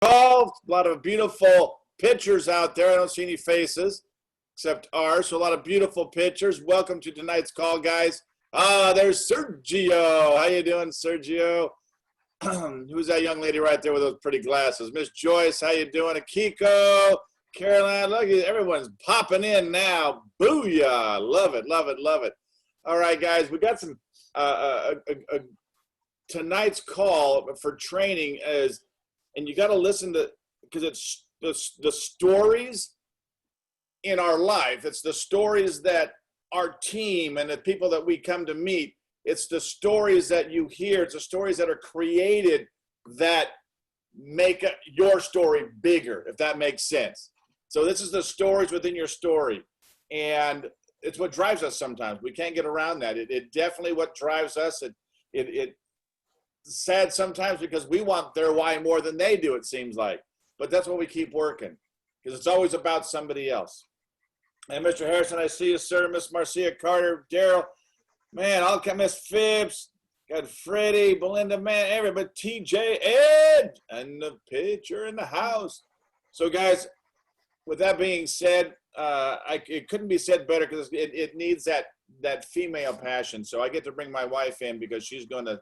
call. A lot of beautiful pictures out there. I don't see any faces except ours. So a lot of beautiful pictures. Welcome to tonight's call, guys. There's Sergio. How you doing, Sergio? Who's that young lady right there with those pretty glasses? Miss Joyce, how you doing? Akiko, Caroline, look, everyone's popping in now. Booyah. Love it, love it, love it. All right, guys, we got some, tonight's call for training is, and you got to listen to, because it's the stories in our life. It's the stories that our team and the people that we come to meet, it's the stories that you hear. It's the stories that are created that make your story bigger, if that makes sense. So this is the stories within your story. And it's what drives us sometimes. We can't get around that. It definitely what drives us. It's sad sometimes because we want their why more than they do, it seems like. But that's why we keep working, because it's always about somebody else. And Mr. Harrison, I see you, sir. Miss Marcia Carter, Daryl, man, I'll come. Miss Phipps, got Freddie, Belinda, man, everybody, TJ, Ed, and the pitcher in the house. So, guys, with that being said, it couldn't be said better, because it needs that female passion. So I get to bring my wife in because she's going to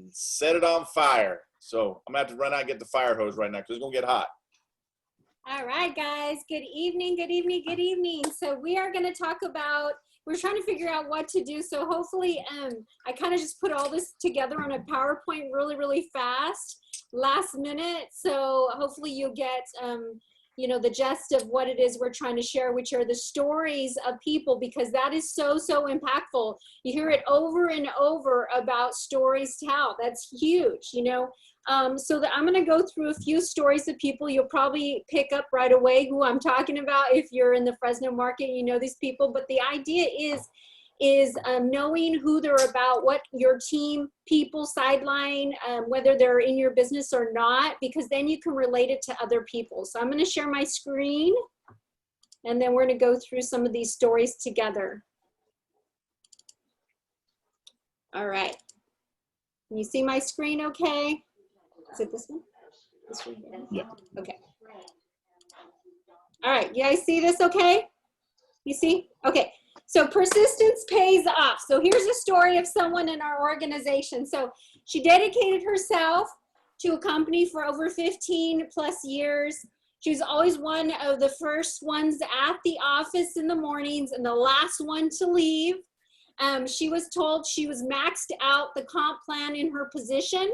set it on fire. So I'm going to have to run out and get the fire hose right now because it's going to get hot. All right, guys. Good evening, good evening, good evening. So we are going to talk about, we're trying to figure out what to do. So hopefully, I kind of just put all this together on a PowerPoint really, really fast, last minute. So hopefully you'll get, you know, the gist of what it is we're trying to share, which are the stories of people, because that is so, so impactful. You hear it over and over about stories to tell. That's huge, you know. So that I'm going to go through a few stories of people. You'll probably pick up right away who I'm talking about. If you're in the Fresno market, you know these people. But the idea is knowing who they're about, what your team people sideline, whether they're in your business or not, because then you can relate it to other people. So I'm going to share my screen, and then we're going to go through some of these stories together. All right. Can you see my screen okay? Is it this one? This one here? Yeah. Okay. All right. You guys see this okay? You see? Okay. So persistence pays off. So here's a story of someone in our organization. So she dedicated herself to a company for over 15 plus years. She was always one of the first ones at the office in the mornings and the last one to leave. She was told she was maxed out the comp plan in her position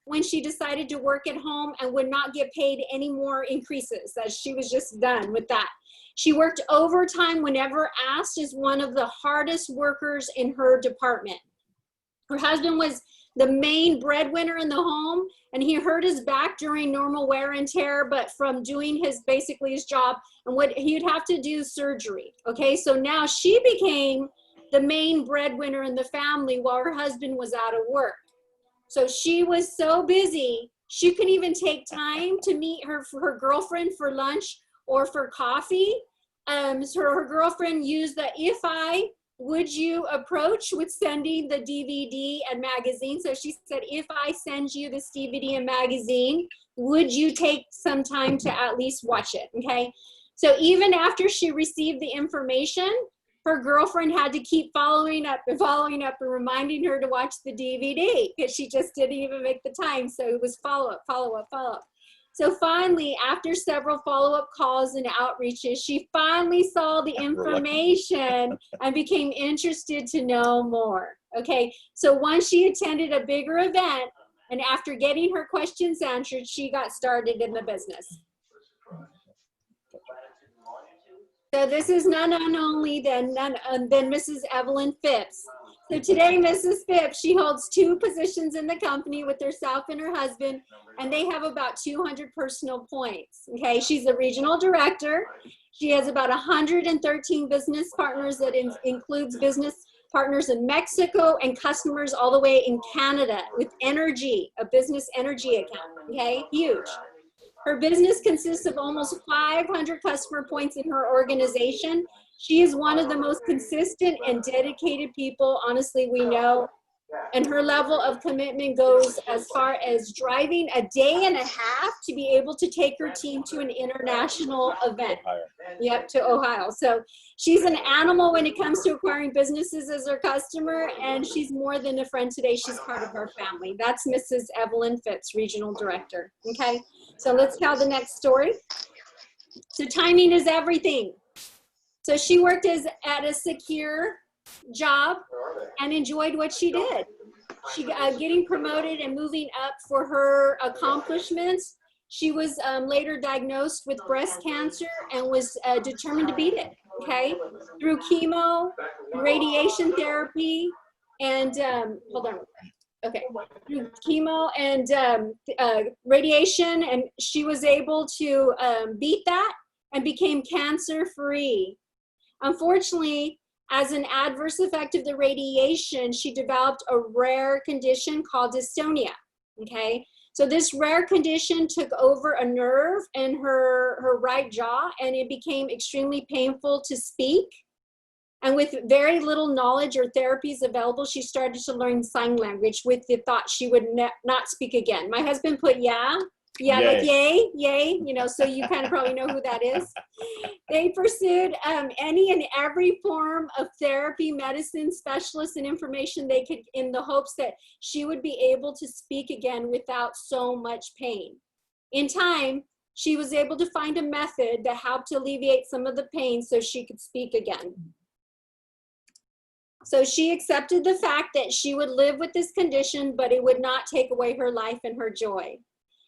when she decided to work at home and would not get paid any more increases, as she was just done with that. She worked overtime whenever asked, as one of the hardest workers in her department. Her husband was the main breadwinner in the home, and he hurt his back during normal wear and tear, but from doing basically his job, and he'd have to do surgery. Okay, so now she became the main breadwinner in the family while her husband was out of work. So she was so busy, she couldn't even take time to meet her girlfriend for lunch or for coffee. So her girlfriend used the "if I, would you" approach with sending the DVD and magazine. So she said, if I send you this DVD and magazine, would you take some time to at least watch it? Okay. So even after she received the information, her girlfriend had to keep following up and reminding her to watch the DVD because she just didn't even make the time. So it was follow up, follow up, follow up. So finally, after several follow-up calls and outreaches, she finally saw the information and became interested to know more. Okay, so once she attended a bigger event, and after getting her questions answered, she got started in the business. So this is none only than Mrs. Evelyn Phipps. So today, Mrs. Phipps, she holds 2 positions in the company with herself and her husband, and they have about 200 personal points. Okay, she's a regional director. She has about 113 business partners that includes business partners in Mexico and customers all the way in Canada with energy, a business energy account. Okay, huge. Her business consists of almost 500 customer points in her organization. She is one of the most consistent and dedicated people, honestly, we know. And her level of commitment goes as far as driving a day and a half to be able to take her team to an international event. Yep, to Ohio. So she's an animal when it comes to acquiring businesses as her customer, and she's more than a friend today. She's part of our family. That's Mrs. Evelyn Phipps, Regional Director. Okay, so let's tell the next story. So timing is everything. So she worked at a secure job and enjoyed what she did. She getting promoted and moving up for her accomplishments. She was later diagnosed with breast cancer and was determined to beat it, okay? Through chemo, radiation therapy, and hold on. Okay, through chemo and radiation, and she was able to beat that and became cancer-free. Unfortunately, as an adverse effect of the radiation, she developed a rare condition called dystonia, okay? So this rare condition took over a nerve in her right jaw, and it became extremely painful to speak. And with very little knowledge or therapies available, she started to learn sign language with the thought she would not speak again. My husband put yeah, like yay, you know, so you kind of probably know who that is. They pursued any and every form of therapy, medicine, specialists, and information they could in the hopes that she would be able to speak again without so much pain. In time, she was able to find a method that helped to alleviate some of the pain so she could speak again. So she accepted the fact that she would live with this condition, but it would not take away her life and her joy.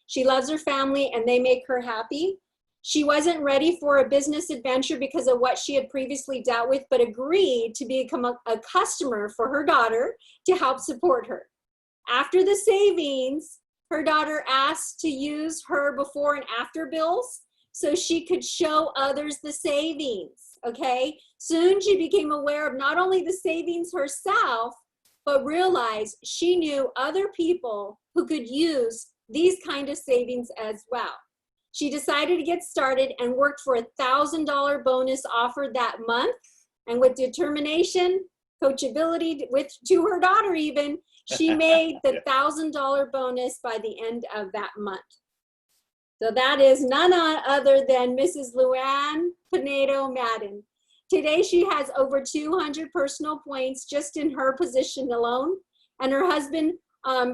She loves her family and they make her happy. She wasn't ready for a business adventure because of what she had previously dealt with, but agreed to become a customer for her daughter to help support her. After the savings, her daughter asked to use her before and after bills so she could show others the savings, okay? Soon she became aware of not only the savings herself, but realized she knew other people who could use these kind of savings as well. She decided to get started and worked for a $1,000 bonus offered that month. And with determination, coachability to her daughter even, she made the $1,000 bonus by the end of that month. So that is none other than Mrs. Luann Pinedo Madden. Today she has over 200 personal points just in her position alone. And her husband,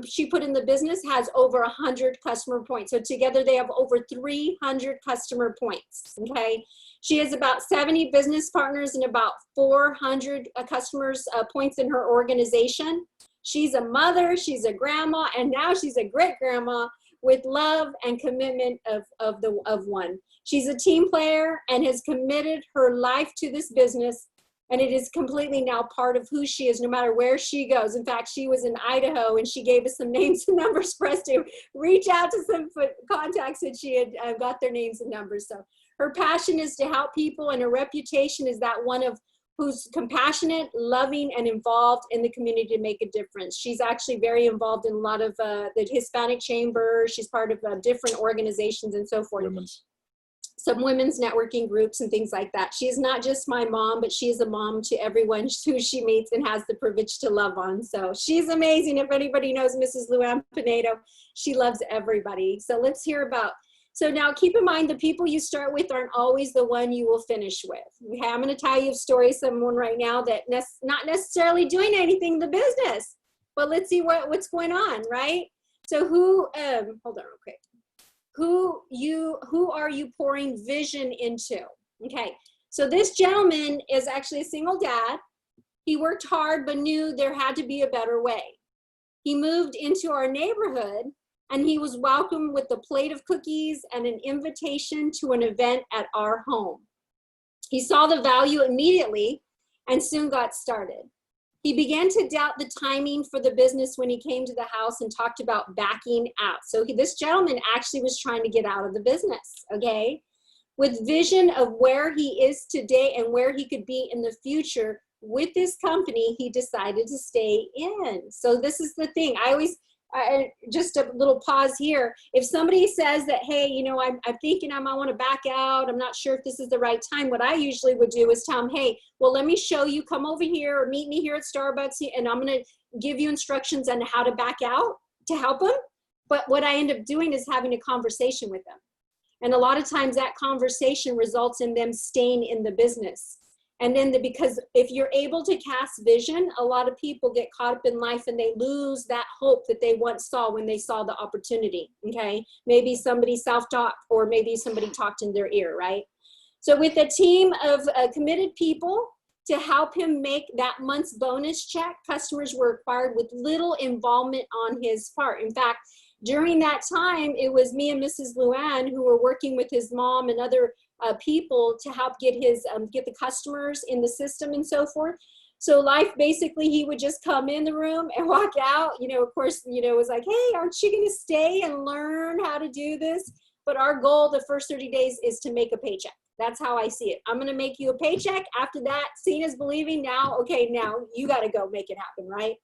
she put in the business, has over 100 customer points. So together they have over 300 customer points, okay? She has about 70 business partners and about 400 customers points in her organization. She's a mother, she's a grandma, and now she's a great grandma with love and commitment of one. She's a team player and has committed her life to this business, and it is completely now part of who she is, no matter where she goes. In fact, she was in Idaho, and she gave us some names and numbers for us to reach out to some contacts that she had got their names and numbers. So her passion is to help people, and her reputation is that one of who's compassionate, loving, and involved in the community to make a difference. She's actually very involved in a lot of the Hispanic Chamber. She's part of different organizations and so forth. Some women's networking groups and things like that. She is not just my mom, but she is a mom to everyone who she meets and has the privilege to love on. So she's amazing. If anybody knows Mrs. Luann Pinedo, she loves everybody. So let's hear about. So now keep in mind, the people you start with aren't always the one you will finish with. Okay, I'm going to tell you a story of someone right now that not necessarily doing anything in the business, but let's see what's going on, right? So hold on real quick. Who are you pouring vision into? Okay, so this gentleman is actually a single dad. He worked hard, but knew there had to be a better way. He moved into our neighborhood, and he was welcomed with a plate of cookies and an invitation to an event at our home. He saw the value immediately and soon got started. He began to doubt the timing for the business when he came to the house and talked about backing out. So this gentleman actually was trying to get out of the business, okay? With vision of where he is today and where he could be in the future with this company, he decided to stay in. So this is the thing. Just a little pause here. If somebody says that, hey, you know, I'm thinking I might want to back out, I'm not sure if this is the right time, what I usually would do is tell them, hey, well, let me show you, come over here or meet me here at Starbucks, and I'm going to give you instructions on how to back out to help them. But what I end up doing is having a conversation with them. And a lot of times that conversation results in them staying in the business. And then because if you're able to cast vision, a lot of people get caught up in life and they lose that hope that they once saw when they saw the opportunity, okay? Maybe somebody self-talked or maybe somebody talked in their ear, right? So with a team of committed people to help him make that month's bonus check, customers were acquired with little involvement on his part. In fact, during that time, it was me and Mrs. Luann who were working with his mom and other people to help get his get the customers in the system and so forth. So life, basically, he would just come in the room and walk out. You know, of course, you know, it was like, hey, aren't you going to stay and learn how to do this? But our goal the first 30 days is to make a paycheck. That's how I see it. I'm going to make you a paycheck. After that, seeing is believing. Now, okay, now you got to go make it happen, right?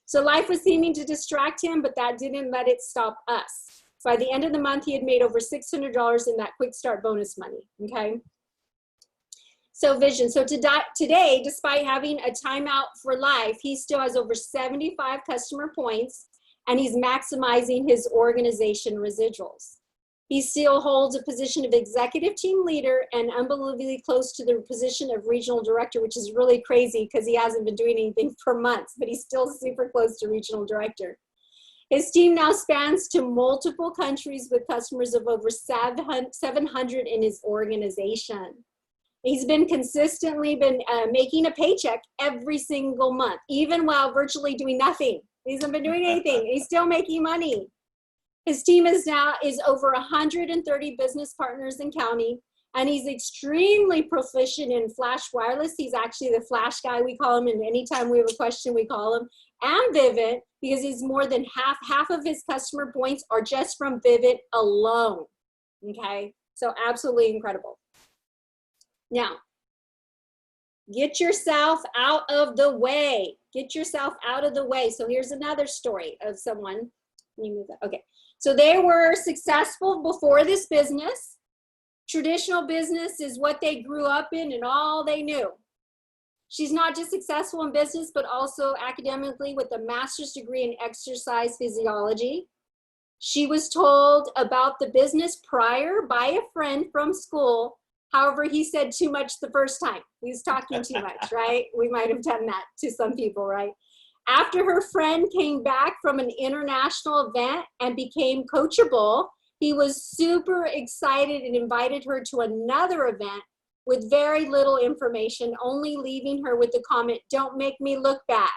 So life was seeming to distract him, but that didn't let it stop us. By the end of the month, he had made over $600 in that quick start bonus money, okay? So vision. So today, despite having a timeout for life, he still has over 75 customer points, and he's maximizing his organization residuals. He still holds a position of executive team leader and unbelievably close to the position of regional director, which is really crazy because he hasn't been doing anything for months, but he's still super close to regional director. His team now spans to multiple countries with customers of over 700 in his organization. He's been consistently making a paycheck every single month, even while virtually doing nothing. He hasn't been doing anything. He's still making money. His team is over 130 business partners in county, and he's extremely proficient in Flash Wireless. He's actually the Flash guy, we call him, and anytime we have a question, we call him. And Vivint, because he's more than half of his customer points are just from Vivint alone, okay? So absolutely incredible. Now, get yourself out of the way. Get yourself out of the way. So here's another story of someone. Let me move that. Okay. So they were successful before this business. Traditional business is what they grew up in and all they knew. She's not just successful in business, but also academically with a master's degree in exercise physiology. She was told about the business prior by a friend from school. However, he said too much the first time. He was talking too much, right? We might have done that to some people, right? After her friend came back from an international event and became coachable, he was super excited and invited her to another event with very little information, only leaving her with the comment, "Don't make me look bad."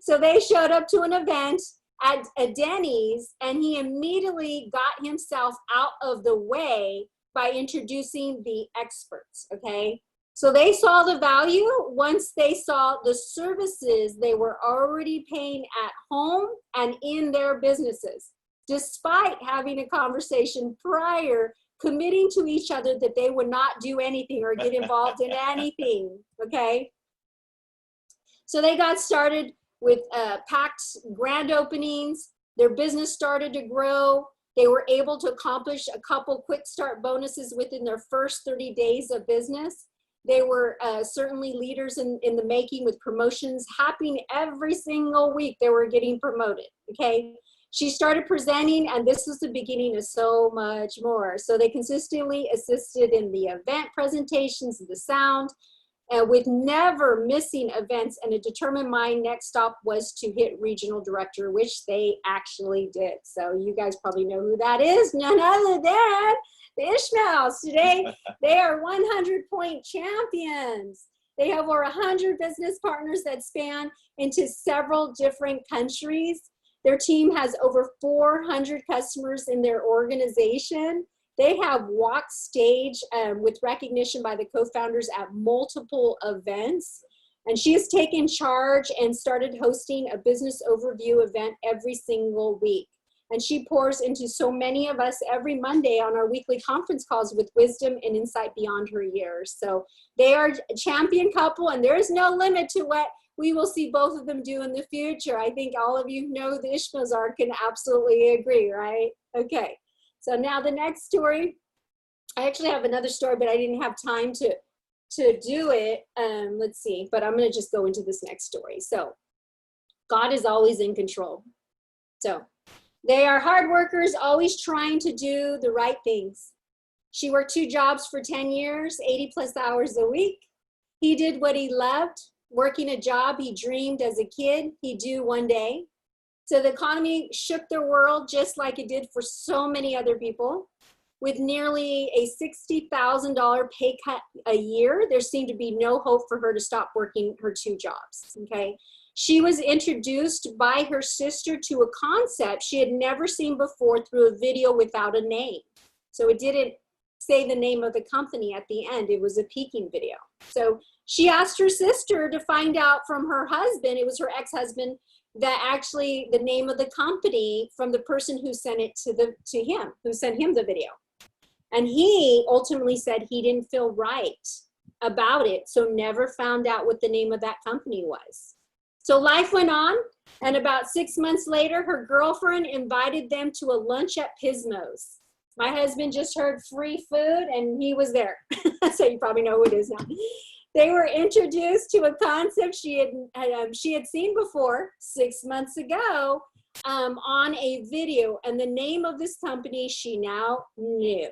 So they showed up to an event at a Denny's, and he immediately got himself out of the way by introducing the experts, okay? So they saw the value once they saw the services they were already paying at home and in their businesses, despite having a conversation prior, committing to each other that they would not do anything or get involved in anything, okay? So they got started with packed grand openings. Their business started to grow. They were able to accomplish a couple quick start bonuses within their first 30 days of business. They were certainly leaders in the making with promotions happening every single week. They were getting promoted, okay? She started presenting, and this was the beginning of so much more. So they consistently assisted in the event presentations, the sound, with never missing events, and a determined mind. Next stop was to hit regional director, which they actually did. So you guys probably know who that is. None other than the Ishmaels. Today, they are 100-point champions. They have over 100 business partners that span into several different countries. Their team has over 400 customers in their organization. They have walked stage with recognition by the co-founders at multiple events. And she has taken charge and started hosting a business overview event every single week. And she pours into so many of us every Monday on our weekly conference calls with wisdom and insight beyond her years. So they are a champion couple, and there is no limit to what we will see both of them do in the future. I think all of you know the Ishmaels can absolutely agree, right? Okay. So now the next story, I actually have another story, but I didn't have time to do it. Let's see, but I'm going to just go into this next story. So God is always in control. So they are hard workers, always trying to do the right things. She worked 2 jobs for 10 years, 80 plus hours a week. He did what he loved, working a job he dreamed as a kid he'd do one day. So the economy shook their world just like it did for so many other people. With nearly a $60,000 pay cut a year, there seemed to be no hope for her to stop working her 2 jobs, okay? She was introduced by her sister to a concept she had never seen before through a video without a name. So it didn't say the name of the company at the end. It was a peeking video. So she asked her sister to find out from her husband, it was her ex-husband, that actually the name of the company from the person who sent it to him, who sent him the video. And he ultimately said he didn't feel right about it, so never found out what the name of that company was. So life went on, and about 6 months later, her girlfriend invited them to a lunch at Pismo's. My husband just heard free food, and he was there. So you probably know who it is now. They were introduced to a concept she had seen before 6 months ago on a video, and the name of this company she now knew.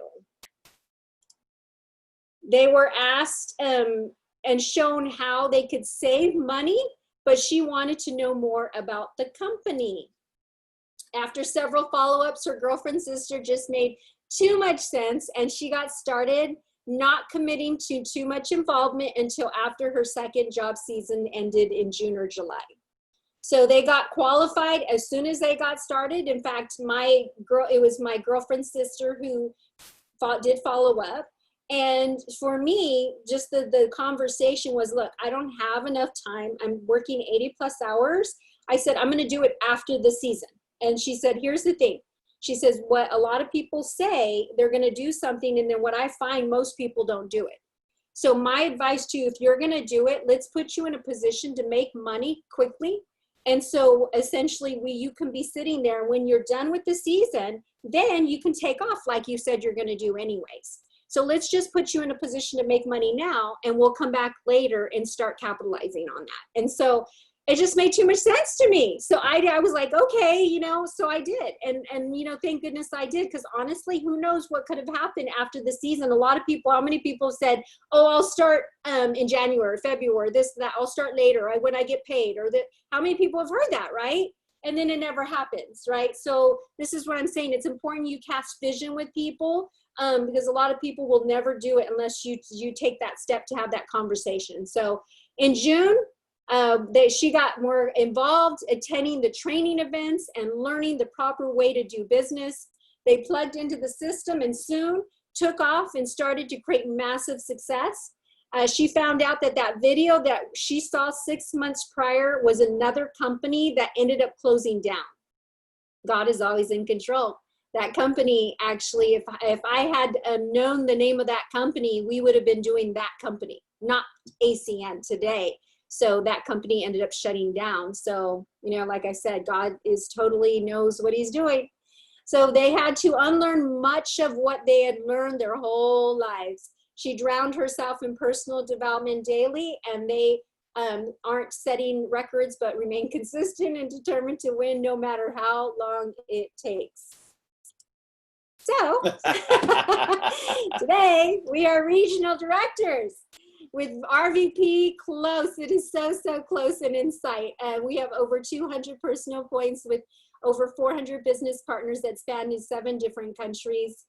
They were asked and shown how they could save money, but she wanted to know more about the company. After several follow-ups, her girlfriend's sister just made too much sense, and she got started not committing to too much involvement until after her second job season ended in June or July. So they got qualified as soon as they got started. In fact, it was my girlfriend's sister who did follow up. And for me, just the conversation was, look, I don't have enough time. I'm working 80 plus hours. I said, I'm going to do it after the season. And she said, here's the thing. She says, what a lot of people say, they're going to do something, and then what I find, most people don't do it. So my advice to you, if you're going to do it, let's put you in a position to make money quickly. And so essentially you can be sitting there, and when you're done with the season, then you can take off like you said you're going to do anyways. So let's just put you in a position to make money now, and we'll come back later and start capitalizing on that. And so it just made too much sense to me. So I was like, okay, so I did. And thank goodness I did, because honestly, who knows what could have happened after the season. A lot of people, how many people said, oh, I'll start in January, February, this, that, I'll start later when I get paid, or that. How many people have heard that, right? And then it never happens, right? So this is what I'm saying. It's important you cast vision with people, because a lot of people will never do it unless you take that step to have that conversation. So in June, she got more involved, attending the training events and learning the proper way to do business. They plugged into the system and soon took off and started to create massive success. She found out that video that she saw 6 months prior was another company that ended up closing down. God is always in control. That company, actually, if I had known the name of that company, we would have been doing that company, not ACN today. So that company ended up shutting down. So, like I said, God totally knows what he's doing. So they had to unlearn much of what they had learned their whole lives. She drowned herself in personal development daily, and they aren't setting records, but remain consistent and determined to win no matter how long it takes. So today we are regional directors with RVP close. It is so close and in sight. We have over 200 personal points with over 400 business partners that span in 7 different countries.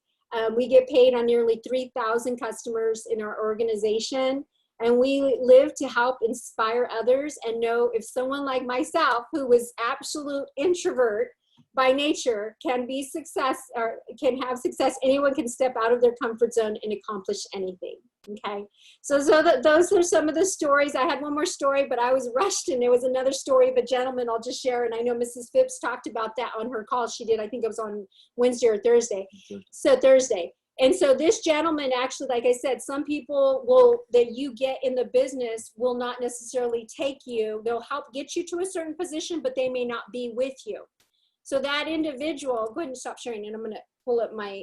We get paid on nearly 3,000 customers in our organization, and we live to help inspire others and know if someone like myself, who was absolute introvert by nature, can have success, anyone can step out of their comfort zone and accomplish anything. Okay, so those are some of the stories. I had one more story, but I was rushed, and there was another story of a gentleman I'll just share. And I know Mrs. Phipps talked about that on her call. She did, I think it was on Wednesday or Thursday. So Thursday. And so this gentleman, actually, like I said, some people that you get in the business will not necessarily take you. They'll help get you to a certain position, but they may not be with you. So that individual, go ahead and stop sharing, and I'm going to pull up my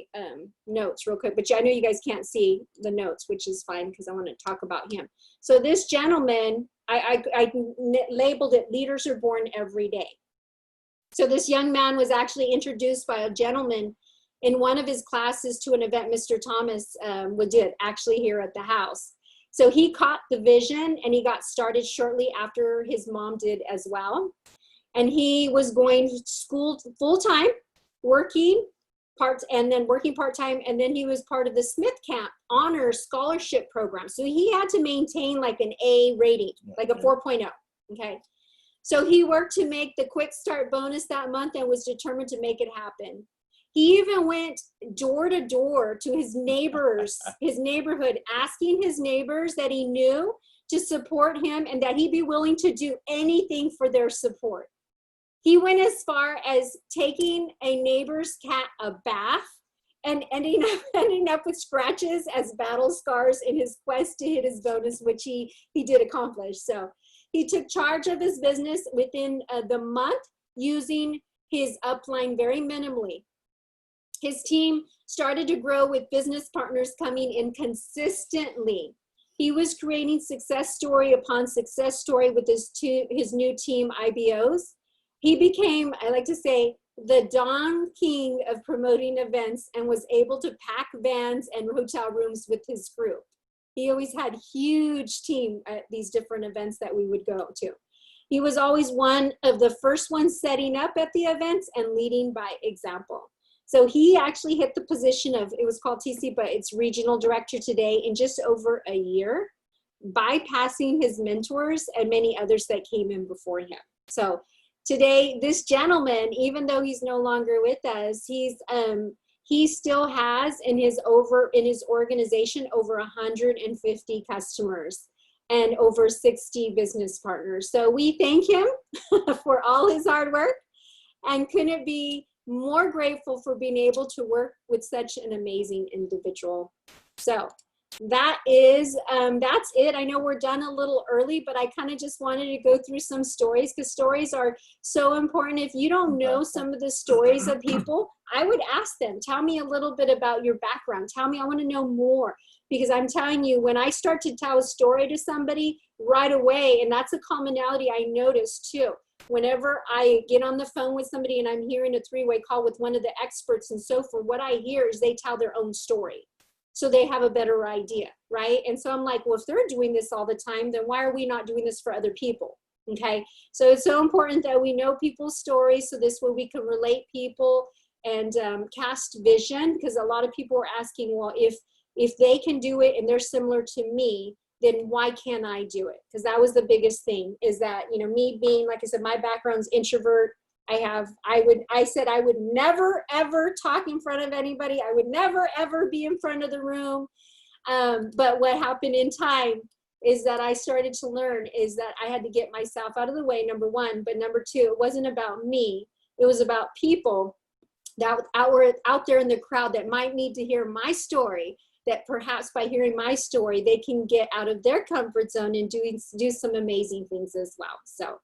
notes real quick. But I know you guys can't see the notes, which is fine because I want to talk about him. So this gentleman labeled it "Leaders are born every day." So this young man was actually introduced by a gentleman in one of his classes to an event Mr. Thomas did actually here at the house. So he caught the vision and he got started shortly after his mom did as well. And he was going to school full-time, working part-time, and then he was part of the Smith Camp Honor Scholarship Program. So he had to maintain like an A rating, like a 4.0, okay? So he worked to make the quick start bonus that month and was determined to make it happen. He even went door to door to his neighbors, his neighborhood, asking his neighbors that he knew to support him and that he'd be willing to do anything for their support. He went as far as taking a neighbor's cat a bath and ending up with scratches as battle scars in his quest to hit his bonus, which he did accomplish. So he took charge of his business within the month, using his upline very minimally. His team started to grow with business partners coming in consistently. He was creating success story upon success story with his new team IBOs. He became, I like to say, the Don King of promoting events and was able to pack vans and hotel rooms with his group. He always had huge team at these different events that we would go to. He was always one of the first ones setting up at the events and leading by example. So he actually hit the position of, it was called TC, but it's regional director today, in just over a year, bypassing his mentors and many others that came in before him. So today, this gentleman, even though he's no longer with us, he still has in his organization over 150 customers and over 60 business partners. So we thank him for all his hard work and couldn't be more grateful for being able to work with such an amazing individual. So that's it. I know we're done a little early, but I kind of just wanted to go through some stories because stories are so important. If you don't know some of the stories of people, I would ask them, tell me a little bit about your background. Tell me, I want to know more, because I'm telling you, when I start to tell a story to somebody right away, and that's a commonality I notice too. Whenever I get on the phone with somebody and I'm hearing a three-way call with one of the experts and so forth, what I hear is they tell their own story. So they have a better idea, right? And so I'm like, well, if they're doing this all the time, then why are we not doing this for other people? Okay, so it's so important that we know people's stories, so this way we can relate people and cast vision, because a lot of people are asking, well, if they can do it and they're similar to me, then why can't I do it? Because that was the biggest thing, is that, you know, me being, like I said, my background's introvert. I said I would never, ever talk in front of anybody. I would never, ever be in front of the room. But what happened in time is that I started to learn is that I had to get myself out of the way, number one. But number two, it wasn't about me. It was about people that were out there in the crowd that might need to hear my story, that perhaps by hearing my story, they can get out of their comfort zone and do some amazing things as well. So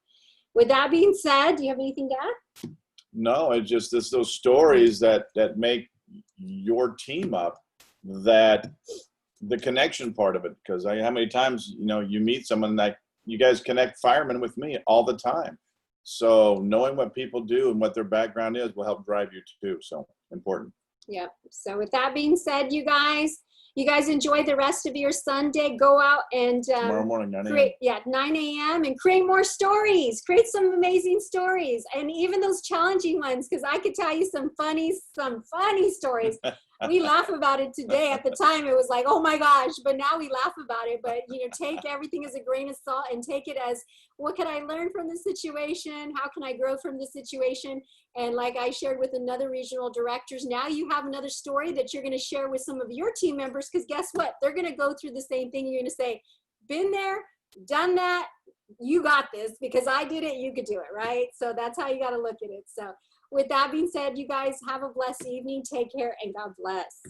with that being said, do you have anything to add? No, it's those stories that make your team up, that the connection part of it. Because how many times, you meet someone that you guys connect firemen with me all the time. So knowing what people do and what their background is will help drive you too. So important. Yeah. So with that being said, you guys enjoy the rest of your Sunday. Go out and Tomorrow morning, 9 a.m. 9 a.m. and create more stories. Create some amazing stories, and even those challenging ones, because I could tell you some funny stories. We laugh about it today. At the time, it was like, oh my gosh, but now we laugh about it. But take everything as a grain of salt and take it as, what can I learn from this situation? How can I grow from this situation? And like I shared with another regional directors, now you have another story that you're going to share with some of your team members, because guess what? They're going to go through the same thing. You're going to say, been there, done that, you got this, because I did it, you could do it, right? So that's how you got to look at it. So with that being said, you guys have a blessed evening. Take care and God bless.